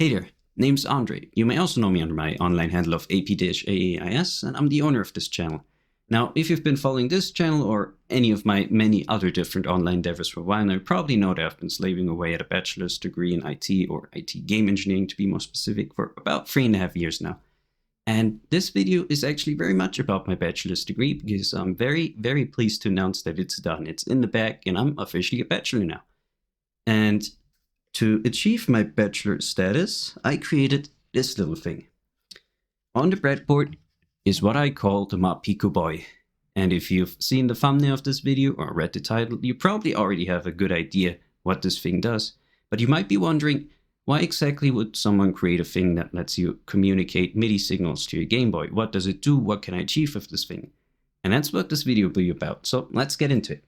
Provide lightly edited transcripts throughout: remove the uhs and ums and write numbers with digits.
Hey there, name's Andre. You may also know me under my online handle of AP-AAiS, and I'm the owner of this channel. Now, if you've been following this channel or any of my many other different online endeavors for a while now, you probably know that I've been slaving away at a bachelor's degree in IT, or IT game engineering to be more specific, for about 3.5 years now. And this video is actually very much about my bachelor's degree because I'm very, very pleased to announce that it's done. It's in the bag and I'm officially a bachelor now. And to achieve my bachelor status, I created this little thing. On the breadboard is what I call the MahPicoBoi. And if you've seen the thumbnail of this video or read the title, you probably already have a good idea what this thing does. But you might be wondering, why exactly would someone create a thing that lets you communicate MIDI signals to your Game Boy? What does it do? What can I achieve with this thing? And that's what this video will be about. So let's get into it.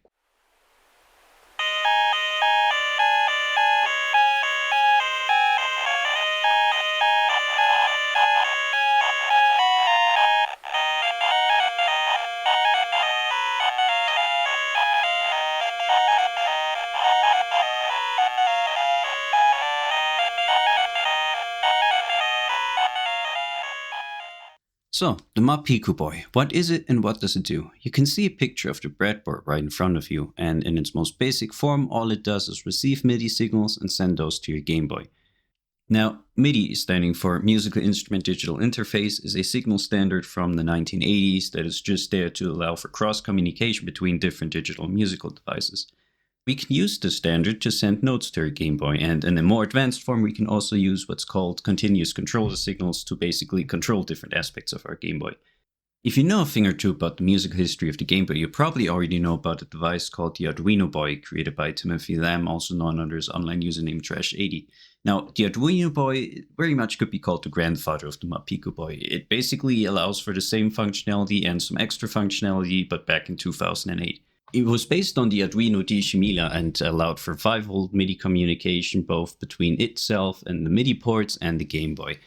So, the MahPicoBoi, what is it and what does it do? You can see a picture of the breadboard right in front of you, and in its most basic form, all it does is receive MIDI signals and send those to your Game Boy. Now, MIDI, standing for Musical Instrument Digital Interface, is a signal standard from the 1980s that is just there to allow for cross-communication between different digital musical devices. We can use this standard to send notes to our Game Boy, and in a more advanced form we can also use what's called continuous controller signals to basically control different aspects of our Game Boy. If you know a thing or two about the musical history of the Game Boy, you probably already know about a device called the Arduino Boy, created by Timothy Lamb, also known under his online username Trash80. Now, the Arduino Boy very much could be called the grandfather of the MahPicoBoi. It basically allows for the same functionality and some extra functionality, but back in 2008. It was based on the Arduino DC and allowed for 5-volt MIDI communication both between itself and the MIDI ports and the Game Boy.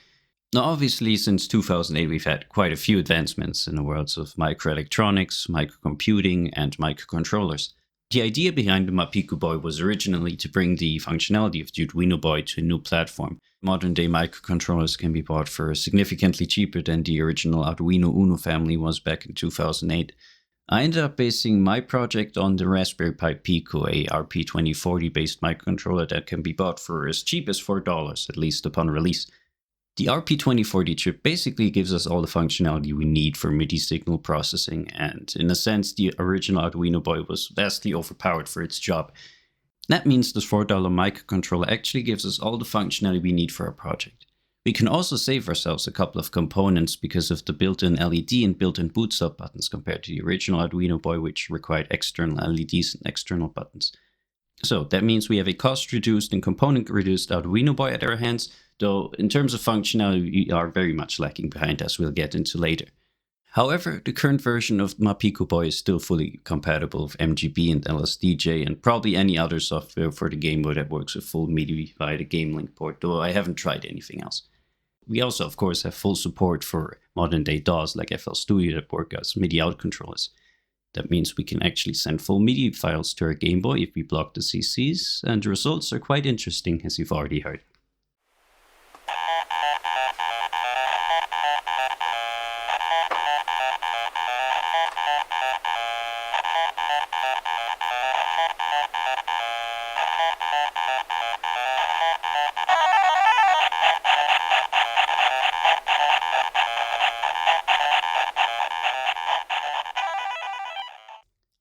Now obviously since 2008 we've had quite a few advancements in the worlds of microelectronics, microcomputing and microcontrollers. The idea behind the MahPicoBoi was originally to bring the functionality of the Arduino Boy to a new platform. Modern day microcontrollers can be bought for significantly cheaper than the original Arduino Uno family was back in 2008. I ended up basing my project on the Raspberry Pi Pico, a RP2040 based microcontroller that can be bought for as cheap as $4, at least upon release. The RP2040 chip basically gives us all the functionality we need for MIDI signal processing, and in a sense the original Arduino Boy was vastly overpowered for its job. That means this $4 microcontroller actually gives us all the functionality we need for our project. We can also save ourselves a couple of components because of the built-in LED and built-in boot stop buttons compared to the original Arduino Boy, which required external LEDs and external buttons. So that means we have a cost-reduced and component-reduced Arduino Boy at our hands, though in terms of functionality we are very much lacking behind, as we'll get into later. However, the current version of MahPicoBoi is still fully compatible with MGB and LSDJ and probably any other software for the Game Boy that works with full MIDI via the Game Link port, though I haven't tried anything else. We also, of course, have full support for modern-day DAWs like FL Studio that work as MIDI out controllers. That means we can actually send full MIDI files to our Game Boy if we block the CCs, and the results are quite interesting, as you've already heard.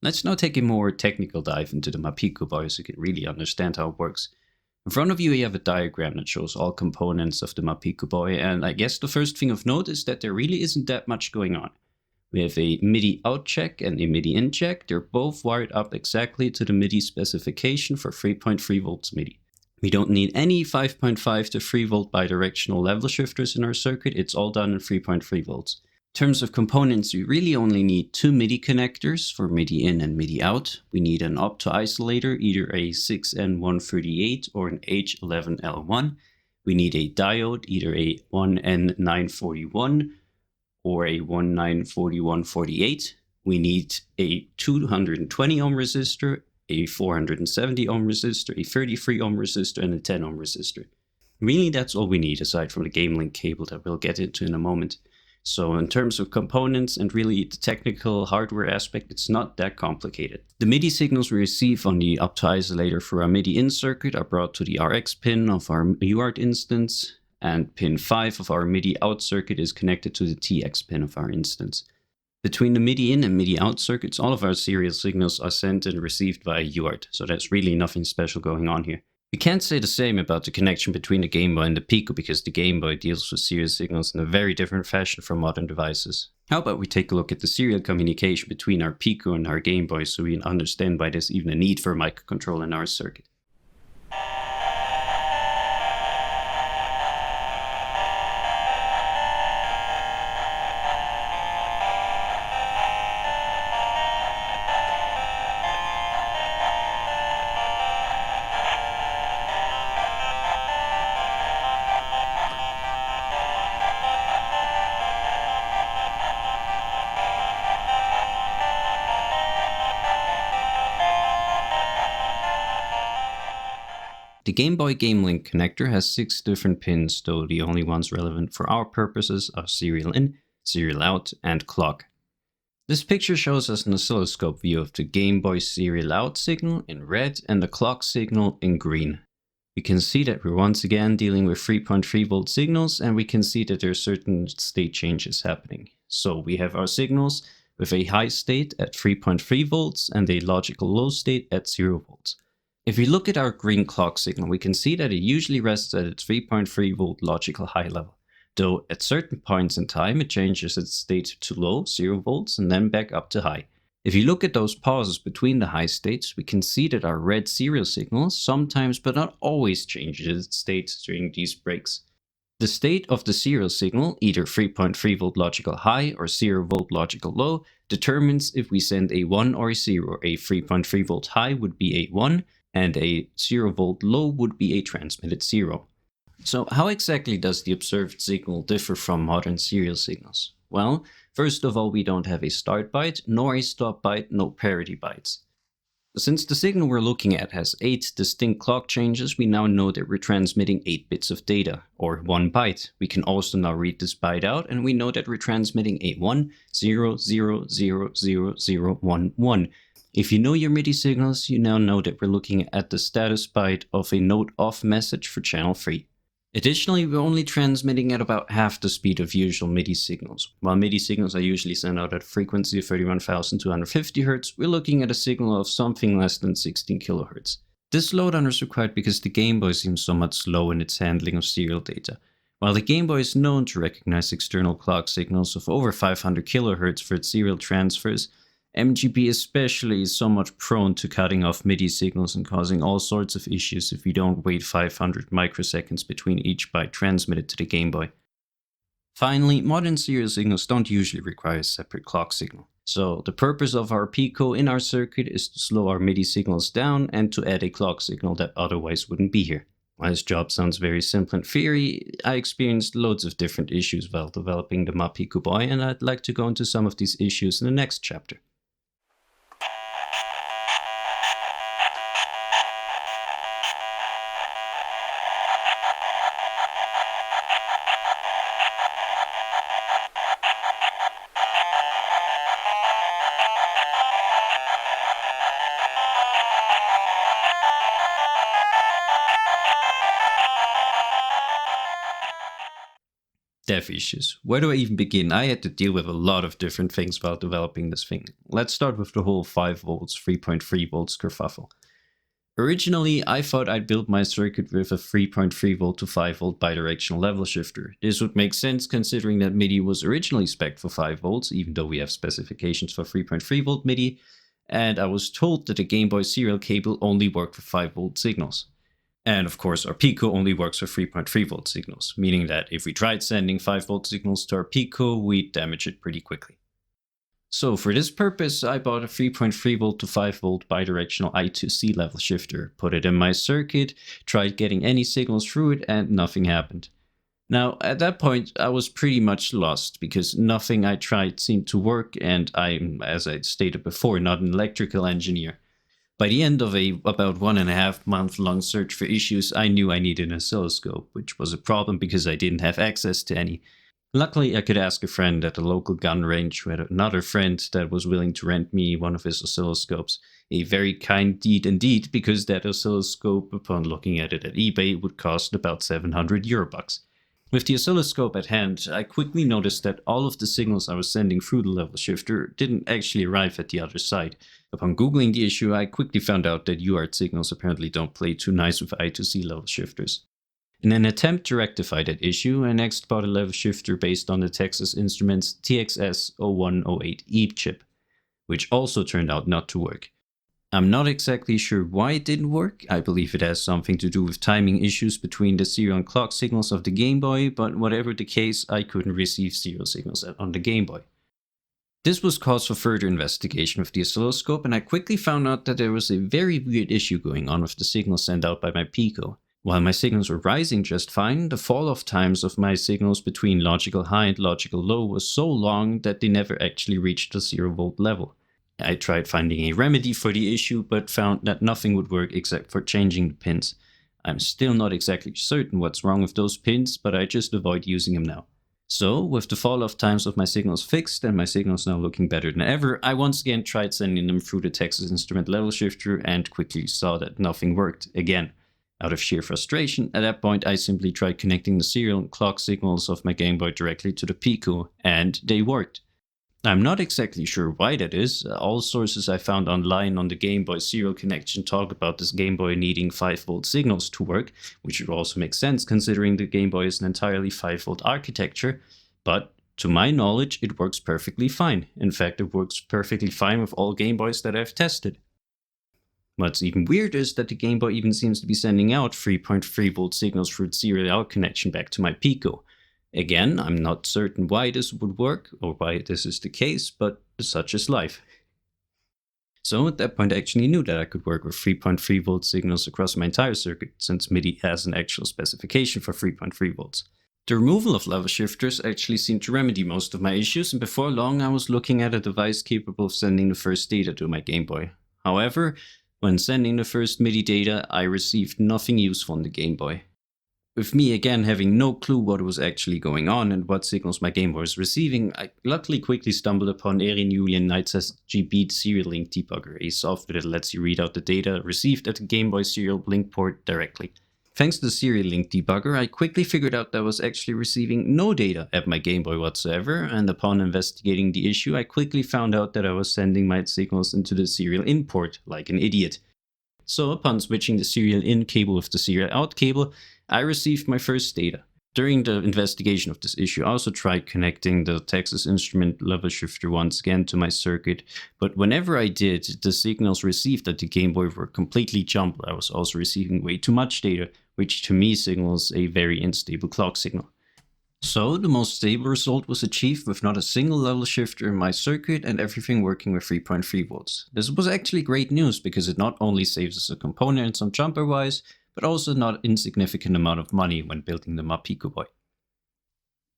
Let's now take a more technical dive into the MahPicoBoi so you can really understand how it works. In front of you, you have a diagram that shows all components of the MahPicoBoi, and I guess the first thing of note is that there really isn't that much going on. We have a MIDI out jack and a MIDI in jack. They're both wired up exactly to the MIDI specification for 3.3 volts MIDI. We don't need any 5.5 to 3 volt bidirectional level shifters in our circuit. It's all done in 3.3 volts. In terms of components, we really only need 2 MIDI connectors for MIDI in and MIDI out. We need an opto isolator, either a 6N138 or an H11L1. We need a diode, either a 1N941 or a 194148. We need a 220 ohm resistor, a 470 ohm resistor, a 33 ohm resistor, and a 10 ohm resistor. Really, that's all we need aside from the game link cable that we'll get into in a moment. So in terms of components and really the technical hardware aspect, it's not that complicated. The MIDI signals we receive on the up to isolator for our MIDI in circuit are brought to the RX pin of our UART instance, and pin 5 of our MIDI out circuit is connected to the TX pin of our instance. Between the MIDI in and MIDI out circuits, all of our serial signals are sent and received via UART, so there's really nothing special going on here. We can't say the same about the connection between the Game Boy and the Pico because the Game Boy deals with serial signals in a very different fashion from modern devices. How about we take a look at the serial communication between our Pico and our Game Boy so we understand why there's even a need for a microcontroller in our circuit. The Game Boy Game Link connector has 6 different pins, though the only ones relevant for our purposes are serial in, serial out, and clock. This picture shows us an oscilloscope view of the Game Boy serial out signal in red and the clock signal in green. We can see that we're once again dealing with 3.3 volt signals, and we can see that there are certain state changes happening. So we have our signals with a high state at 3.3 volts and a logical low state at 0 volts. If we look at our green clock signal, we can see that it usually rests at its 3.3 volt logical high level, though at certain points in time it changes its state to low, 0 volts, and then back up to high. If you look at those pauses between the high states, we can see that our red serial signal sometimes but not always changes its state during these breaks. The state of the serial signal, either 3.3 volt logical high or 0 volt logical low, determines if we send a 1 or a 0. A 3.3 volt high would be a 1, and a 0 volt low would be a transmitted 0. So how exactly does the observed signal differ from modern serial signals? Well, first of all, we don't have a start byte, nor a stop byte, no parity bytes. Since the signal we're looking at has 8 distinct clock changes, we now know that we're transmitting 8 bits of data, or 1 byte. We can also now read this byte out, and we know that we're transmitting a 1, 0, 0, 0, 0, 0, 1, 1. If you know your MIDI signals, you now know that we're looking at the status byte of a note off message for channel 3. Additionally, we're only transmitting at about half the speed of usual MIDI signals. While MIDI signals are usually sent out at a frequency of 31,250 Hz, we're looking at a signal of something less than 16 kHz. This slowdown is required because the Game Boy seems so much slow in its handling of serial data. While the Game Boy is known to recognize external clock signals of over 500 kHz for its serial transfers, MGB especially is so much prone to cutting off MIDI signals and causing all sorts of issues if we don't wait 500 microseconds between each byte transmitted to the Game Boy. Finally, modern serial signals don't usually require a separate clock signal. So the purpose of our Pico in our circuit is to slow our MIDI signals down and to add a clock signal that otherwise wouldn't be here. While this job sounds very simple in theory, I experienced loads of different issues while developing the MahPicoBoi, and I'd like to go into some of these issues in the next chapter. Dev issues. Where do I even begin? I had to deal with a lot of different things while developing this thing. Let's start with the whole 5 volts, 3.3 volts kerfuffle. Originally, I thought I'd build my circuit with a 3.3 volt to 5 volt bidirectional level shifter. This would make sense considering that MIDI was originally spec'd for 5 volts, even though we have specifications for 3.3 volt MIDI, and I was told that the Game Boy serial cable only worked for 5 volt signals. And of course, our Pico only works with 3.3 volt signals, meaning that if we tried sending 5 volt signals to our Pico, we'd damage it pretty quickly. So for this purpose, I bought a 3.3 volt to 5 volt bidirectional I2C level shifter, put it in my circuit, tried getting any signals through it, and nothing happened. Now, at that point, I was pretty much lost because nothing I tried seemed to work, and I'm, as I stated before, not an electrical engineer. By the end of a about 1.5 month long search for issues, I knew I needed an oscilloscope, which was a problem because I didn't have access to any. Luckily, I could ask a friend at the local gun range who had another friend that was willing to rent me one of his oscilloscopes. A very kind deed indeed, because that oscilloscope, upon looking at it at eBay, would cost about 700 Eurobucks. With the oscilloscope at hand, I quickly noticed that all of the signals I was sending through the level shifter didn't actually arrive at the other side. Upon googling the issue, I quickly found out that UART signals apparently don't play too nice with I2C level shifters. In an attempt to rectify that issue, I next bought a level shifter based on the Texas Instruments TXS0108E chip, which also turned out not to work. I'm not exactly sure why it didn't work. I believe it has something to do with timing issues between the serial and clock signals of the Game Boy, but whatever the case, I couldn't receive serial signals on the Game Boy. This was cause for further investigation with the oscilloscope, and I quickly found out that there was a very weird issue going on with the signals sent out by my Pico. While my signals were rising just fine, the fall-off times of my signals between logical high and logical low was so long that they never actually reached the 0-volt level. I tried finding a remedy for the issue, but found that nothing would work except for changing the pins. I'm still not exactly certain what's wrong with those pins, but I just avoid using them now. So, with the fall-off times of my signals fixed and my signals now looking better than ever, I once again tried sending them through the Texas Instrument level shifter and quickly saw that nothing worked again. Out of sheer frustration, at that point I simply tried connecting the serial and clock signals of my Game Boy directly to the Pico, and they worked. I'm not exactly sure why that is. All sources I found online on the Game Boy serial connection talk about this Game Boy needing 5-volt signals to work, which would also make sense considering the Game Boy is an entirely 5-volt architecture, but to my knowledge it works perfectly fine. In fact, it works perfectly fine with all Game Boys that I've tested. What's even weirder is that the Game Boy even seems to be sending out 3.3-volt signals through its serial out connection back to my Pico. Again, I'm not certain why this would work or why this is the case, but such is life. So at that point I actually knew that I could work with 3.3-volt signals across my entire circuit, since MIDI has an actual specification for 3.3 volts. The removal of level shifters actually seemed to remedy most of my issues, and before long I was looking at a device capable of sending the first data to my Game Boy. However, when sending the first MIDI data, I received nothing useful on the Game Boy. With me again having no clue what was actually going on and what signals my Game Boy was receiving, I luckily quickly stumbled upon Erin Julian Knight's GB Serial Link Debugger, a software that lets you read out the data received at the Game Boy serial link port directly. Thanks to the Serial Link Debugger, I quickly figured out that I was actually receiving no data at my Game Boy whatsoever, and upon investigating the issue, I quickly found out that I was sending my signals into the serial in port like an idiot. So upon switching the serial in cable with the serial out cable, I received my first data. During the investigation of this issue, I also tried connecting the Texas Instrument level shifter once again to my circuit, but whenever I did, the signals received at the Game Boy were completely jumbled. I was also receiving way too much data, which to me signals a very unstable clock signal. So the most stable result was achieved with not a single level shifter in my circuit and everything working with 3.3 volts. This was actually great news because it not only saves us a component and some jumper wise, but also not insignificant amount of money when building the MahPicoBoi.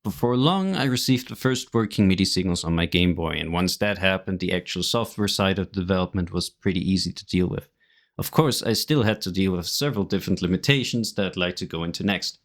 Before long, I received the first working MIDI signals on my Game Boy, and once that happened, the actual software side of the development was pretty easy to deal with. Of course, I still had to deal with several different limitations that I'd like to go into next.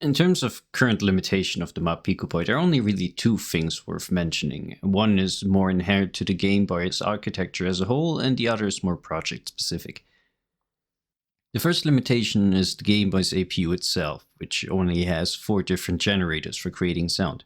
In terms of current limitation of the MahPicoBoi, there are only really two things worth mentioning. One is more inherent to the Game Boy's architecture as a whole, and the other is more project specific. The first limitation is the Game Boy's APU itself, which only has 4 different generators for creating sound.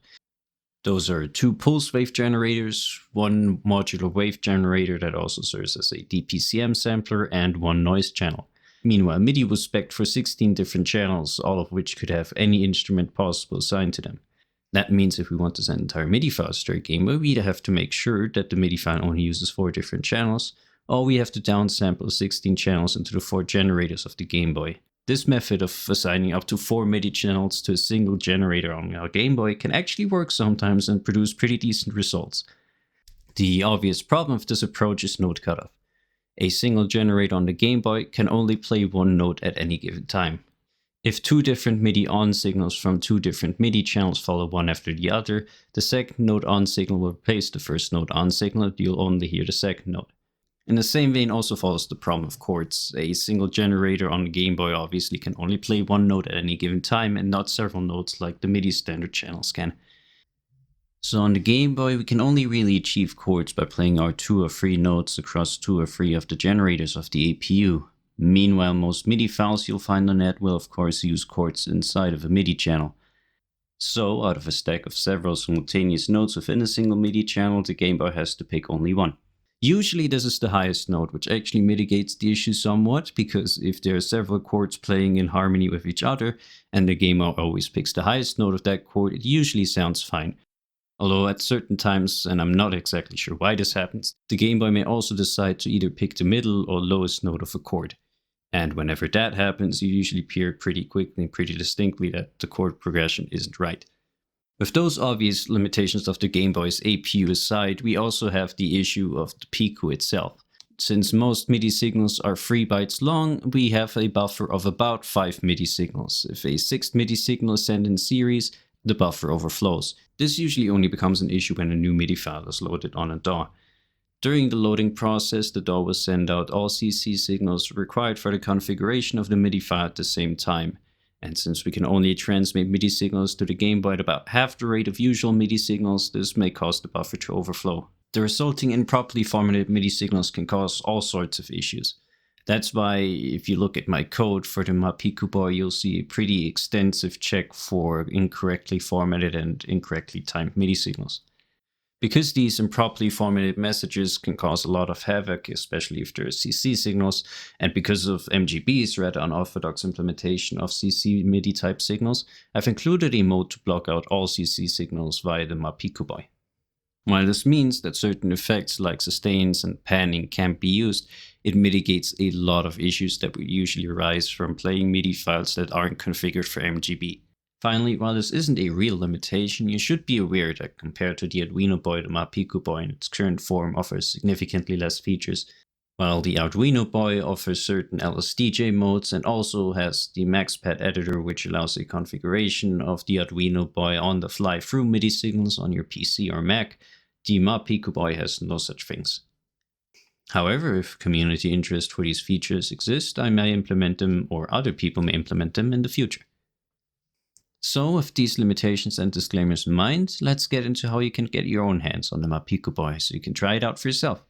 Those are 2 pulse wave generators, 1 modular wave generator that also serves as a DPCM sampler, and 1 noise channel. Meanwhile, MIDI was spec'd for 16 different channels, all of which could have any instrument possible assigned to them. That means if we want to send entire MIDI files to our Game Boy, we either have to make sure that the MIDI file only uses 4 different channels, or we have to downsample 16 channels into the 4 generators of the Game Boy. This method of assigning up to 4 MIDI channels to a single generator on our Game Boy can actually work sometimes and produce pretty decent results. The obvious problem with this approach is note cutoff. A single generator on the Game Boy can only play one note at any given time. If 2 different MIDI on signals from 2 different MIDI channels follow one after the other, the second note on signal will replace the first note on signal, you'll only hear the second note. In the same vein also follows the problem of chords. A single generator on the Game Boy obviously can only play one note at any given time and not several notes like the MIDI standard channels can. So on the Game Boy, we can only really achieve chords by playing our 2 or 3 notes across 2 or 3 of the generators of the APU. Meanwhile, most MIDI files you'll find on net will of course use chords inside of a MIDI channel. So, out of a stack of several simultaneous notes within a single MIDI channel, the Game Boy has to pick only one. Usually this is the highest note, which actually mitigates the issue somewhat, because if there are several chords playing in harmony with each other, and the Game Boy always picks the highest note of that chord, it usually sounds fine. Although at certain times, and I'm not exactly sure why this happens, the Game Boy may also decide to either pick the middle or lowest note of a chord. And whenever that happens, you usually hear pretty quickly and pretty distinctly that the chord progression isn't right. With those obvious limitations of the Game Boy's APU aside, we also have the issue of the Pico itself. Since most MIDI signals are 3 bytes long, we have a buffer of about 5 MIDI signals. If a 6th MIDI signal is sent in series, the buffer overflows. This usually only becomes an issue when a new MIDI file is loaded on a DAW. During the loading process, the DAW will send out all CC signals required for the configuration of the MIDI file at the same time. And since we can only transmit MIDI signals to the Game Boy at about half the rate of usual MIDI signals, this may cause the buffer to overflow. The resulting improperly formatted MIDI signals can cause all sorts of issues. That's why if you look at my code for the MahPicoBoi, you'll see a pretty extensive check for incorrectly formatted and incorrectly timed MIDI signals. Because these improperly formatted messages can cause a lot of havoc, especially if they're CC signals, and because of MGB's rather unorthodox implementation of CC MIDI type signals, I've included a mode to block out all CC signals via the MahPicoBoi. While this means that certain effects like sustains and panning can't be used, it mitigates a lot of issues that would usually arise from playing MIDI files that aren't configured for MGB. Finally, while this isn't a real limitation, you should be aware that compared to the Arduino Boy, the MahPicoBoi in its current form offers significantly less features. While the Arduino Boy offers certain LSDJ modes and also has the MaxPad editor, which allows a configuration of the Arduino Boy on the fly through MIDI signals on your PC or Mac, the MahPicoBoi has no such things. However, if community interest for these features exists, I may implement them or other people may implement them in the future. So with these limitations and disclaimers in mind, let's get into how you can get your own hands on the MahPicoBoi so you can try it out for yourself.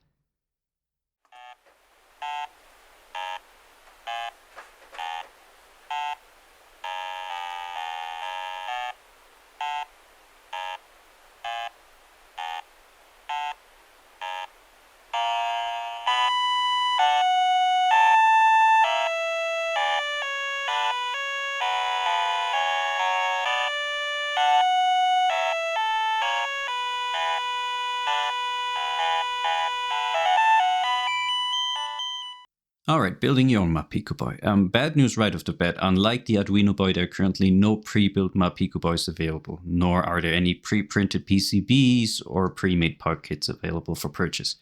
Alright, building your own MahPicoBoi. Bad news right off the bat, unlike the Arduino Boy, there are currently no pre-built MahPicoBois available, nor are there any pre-printed PCBs or pre-made part kits available for purchase.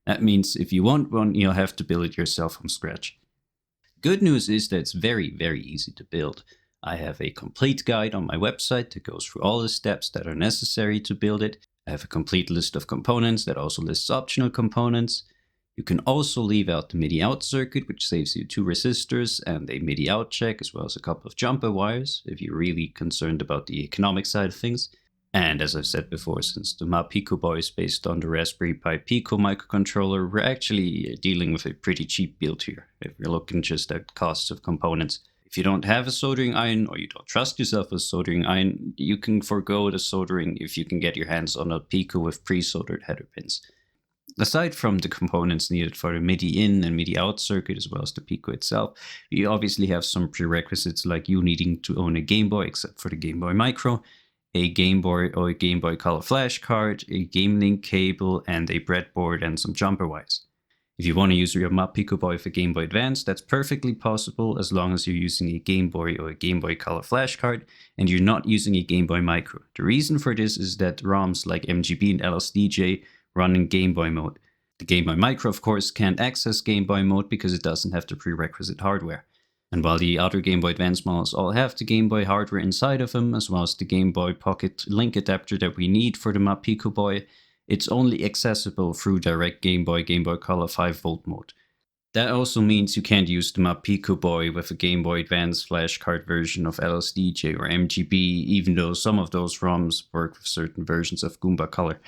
That means if you want one, you'll have to build it yourself from scratch. Good news is that it's very, very easy to build. I have a complete guide on my website that goes through all the steps that are necessary to build it. I have a complete list of components that also lists optional components. You can also leave out the MIDI out circuit, which saves you 2 resistors and a MIDI out jack, as well as a couple of jumper wires, if you're really concerned about the economic side of things. And as I've said before, since the MahPicoBoi is based on the Raspberry Pi Pico microcontroller, we're actually dealing with a pretty cheap build here, if you're looking just at costs of components. If you don't have a soldering iron, or you don't trust yourself with a soldering iron, you can forego the soldering if you can get your hands on a Pico with pre-soldered header pins. Aside from the components needed for the MIDI in and MIDI out circuit, as well as the Pico itself, you obviously have some prerequisites like you needing to own a Game Boy, except for the Game Boy Micro, a Game Boy or a Game Boy Color flash card, a Game Link cable, and a breadboard and some jumper wires. If you want to use your MahPicoBoi for Game Boy Advance, that's perfectly possible as long as you're using a Game Boy or a Game Boy Color flash card and you're not using a Game Boy Micro. The reason for this is that ROMs like MGB and LSDJ run in Game Boy mode. The Game Boy Micro, of course, can't access Game Boy mode because it doesn't have the prerequisite hardware. And while the other Game Boy Advance models all have the Game Boy hardware inside of them, as well as the Game Boy Pocket link adapter that we need for the MahPicoBoi, it's only accessible through direct Game Boy Color 5V mode. That also means you can't use the MahPicoBoi with a Game Boy Advance flash card version of LSDJ or MGB, even though some of those ROMs work with certain versions of Goomba Color.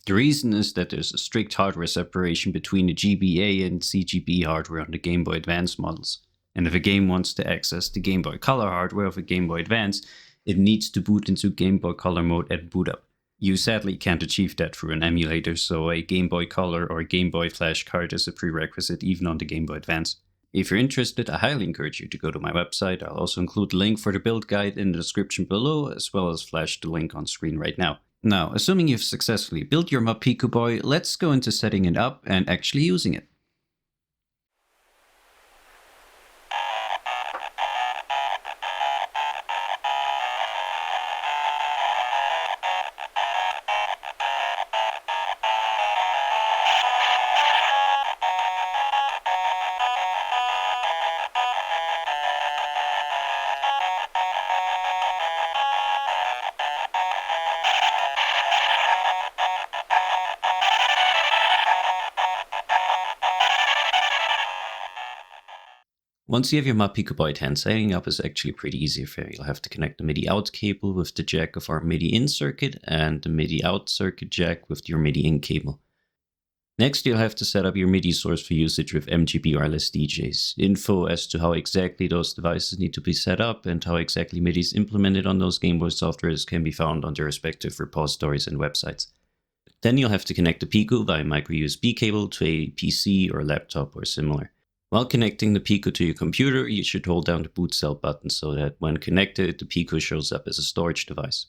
The reason is that there's a strict hardware separation between the GBA and CGB hardware on the Game Boy Advance models. And if a game wants to access the Game Boy Color hardware of a Game Boy Advance, it needs to boot into Game Boy Color mode at boot up. You sadly can't achieve that through an emulator, so a Game Boy Color or Game Boy flash card is a prerequisite even on the Game Boy Advance. If you're interested, I highly encourage you to go to my website. I'll also include a link for the build guide in the description below, as well as flash the link on screen right now. Now, assuming you've successfully built your MahPicoBoi, let's go into setting it up and actually using it. Once you have your MahPicoBoi 10, setting up is actually pretty easy for you. You'll have to connect the MIDI out cable with the jack of our MIDI in circuit and the MIDI out circuit jack with your MIDI in cable. Next, you'll have to set up your MIDI source for usage with MGB or LSDJs. Info as to how exactly those devices need to be set up and how exactly MIDI is implemented on those Game Boy softwares can be found on their respective repositories and websites. Then you'll have to connect the Pico via micro USB cable to a PC or laptop or similar. While connecting the Pico to your computer, you should hold down the boot cell button so that when connected, the Pico shows up as a storage device.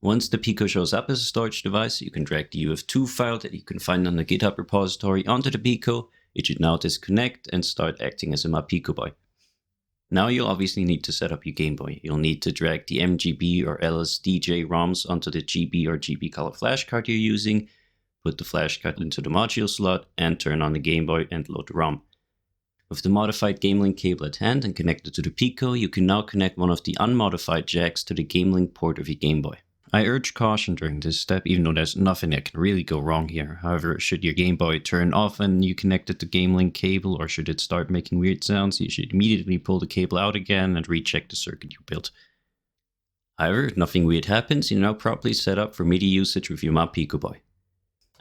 Once the Pico shows up as a storage device, you can drag the UF2 file that you can find on the GitHub repository onto the Pico. It should now disconnect and start acting as a MahPicoBoi. Now you'll obviously need to set up your Game Boy. You'll need to drag the MGB or LSDJ ROMs onto the GB or GB Color flash card you're using, put the flash card into the module slot, and turn on the Game Boy and load the ROM. With the modified Game Link cable at hand and connected to the Pico, you can now connect one of the unmodified jacks to the Game Link port of your Game Boy. I urge caution during this step, even though there's nothing that can really go wrong here. However, should your Game Boy turn off and you connected the Game Link cable, or should it start making weird sounds, you should immediately pull the cable out again and recheck the circuit you built. However, if nothing weird happens, you're now properly set up for MIDI usage with your MahPicoBoi.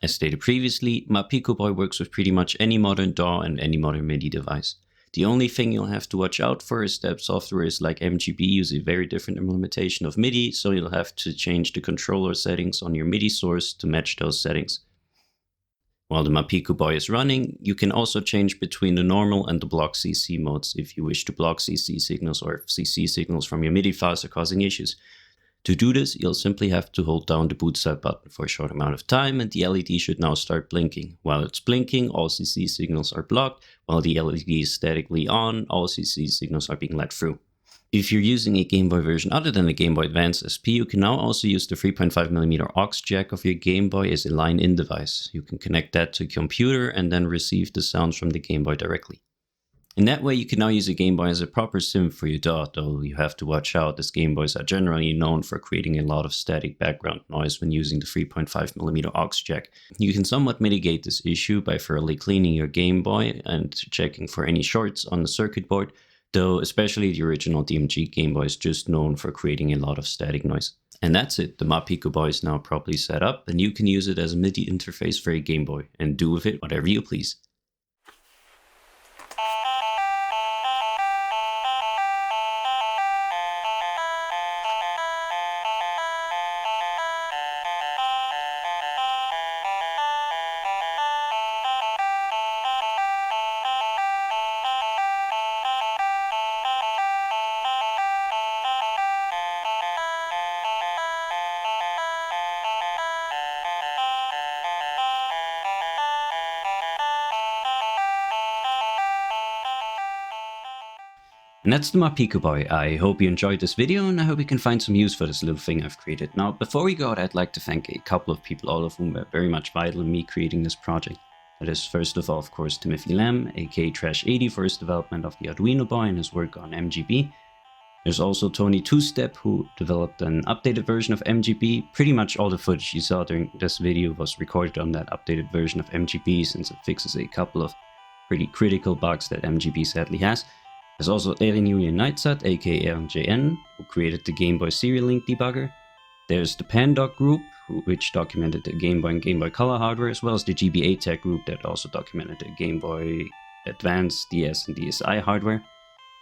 As stated previously, MahPicoBoi works with pretty much any modern DAW and any modern MIDI device. The only thing you'll have to watch out for is that softwares like MGB use a very different implementation of MIDI, so you'll have to change the controller settings on your MIDI source to match those settings. While the MahPicoBoi is running, you can also change between the normal and the block CC modes if you wish to block CC signals or if CC signals from your MIDI files are causing issues. To do this, you'll simply have to hold down the boot cell button for a short amount of time and the LED should now start blinking. While it's blinking, all CC signals are blocked. While the LED is statically on, all CC signals are being let through. If you're using a Game Boy version other than the Game Boy Advance SP, you can now also use the 3.5mm aux jack of your Game Boy as a line-in device. You can connect that to a computer and then receive the sounds from the Game Boy directly. In that way, you can now use a Game Boy as a proper sim for your DAW, though you have to watch out as Game Boys are generally known for creating a lot of static background noise when using the 3.5mm aux jack. You can somewhat mitigate this issue by thoroughly cleaning your Game Boy and checking for any shorts on the circuit board, though especially the original DMG Game Boy is just known for creating a lot of static noise. And that's it, the MahPicoBoi is now properly set up and you can use it as a MIDI interface for your Game Boy and do with it whatever you please. And that's the MahPicoBoi. I hope you enjoyed this video, and I hope you can find some use for this little thing I've created. Now, before we go out, I'd like to thank a couple of people, all of whom were very much vital in me creating this project. That is, first of all, of course, Timothy Lam, aka Trash80, for his development of the Arduino Boy and his work on MGB. There's also Tony Two-Step, who developed an updated version of MGB. Pretty much all the footage you saw during this video was recorded on that updated version of MGB, since it fixes a couple of pretty critical bugs that MGB sadly has. There's also Erin Julian Neizat, aka RNJN, who created the Game Boy Serial Link debugger. There's the Pandoc group, which documented the Game Boy and Game Boy Color hardware, as well as the GBA Tech group that also documented the Game Boy Advance, DS, and DSi hardware.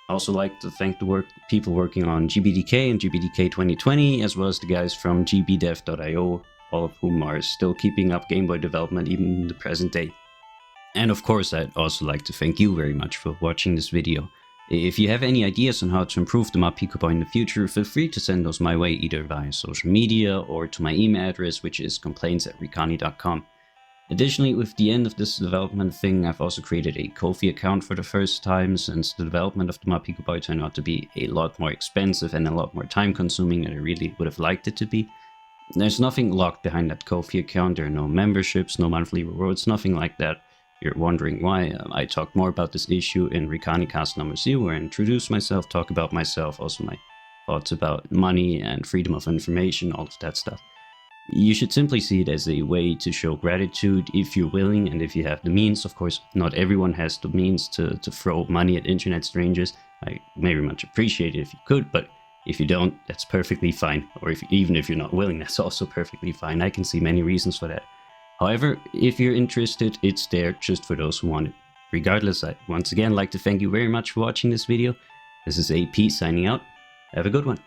I also like to thank the people working on GBDK and GBDK 2020, as well as the guys from gbdev.io, all of whom are still keeping up Game Boy development even in the present day. And of course, I'd also like to thank you very much for watching this video. If you have any ideas on how to improve the MahPicoBoi in the future, feel free to send those my way either via social media or to my email address, which is complaints@recani.com. Additionally, with the end of this development thing, I've also created a Ko-fi account for the first time, since the development of the MahPicoBoi turned out to be a lot more expensive and a lot more time consuming than I really would have liked it to be. There's nothing locked behind that Ko-fi account. There are no memberships, no monthly rewards, nothing like that. You're wondering why. I talk more about this issue in RecaniCast number 0, where I introduce myself, talk about myself, also my thoughts about money and freedom of information, all of that stuff. You should simply see it as a way to show gratitude if you're willing and if you have the means. Of course, not everyone has the means to throw money at internet strangers. I very much appreciate it if you could, but if you don't, that's perfectly fine. Or even if you're not willing, that's also perfectly fine. I can see many reasons for that. However, if you're interested, it's there just for those who want it. Regardless, I'd once again like to thank you very much for watching this video. This is AP signing out. Have a good one.